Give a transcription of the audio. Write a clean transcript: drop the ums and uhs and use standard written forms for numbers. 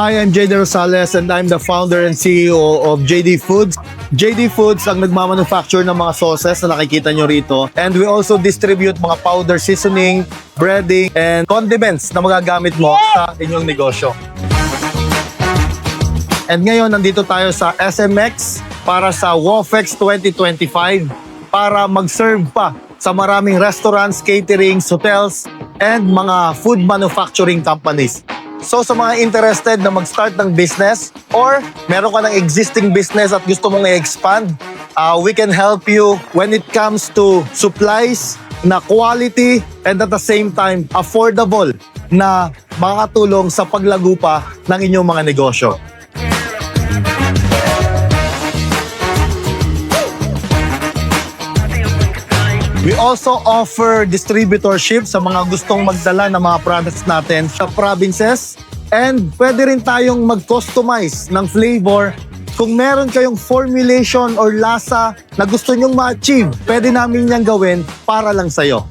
Hi, I'm JD Rosales and I'm the founder and CEO of JD Foods. JD Foods ang nagmamanufacture ng mga sauces na nakikita nyo rito. And we also distribute mga powder seasoning, breading, and condiments na magagamit mo sa inyong negosyo. And ngayon, nandito tayo sa SMX para sa WOFEX 2025 para mag-serve pa sa maraming restaurants, caterings, hotels, and mga food manufacturing companies. So sa mga interested na mag-start ng business or meron ka ng existing business at gusto mong i-expand, we can help you when it comes to supplies na quality and at the same time affordable na makakatulong sa paglago pa ng inyong mga negosyo. We also offer distributorship sa mga gustong magdala ng mga products natin sa provinces, and pwede rin tayong mag-customize ng flavor. Kung meron kayong formulation or lasa na gusto nyong ma-achieve, pwede namin niyang gawin para lang sa'yo.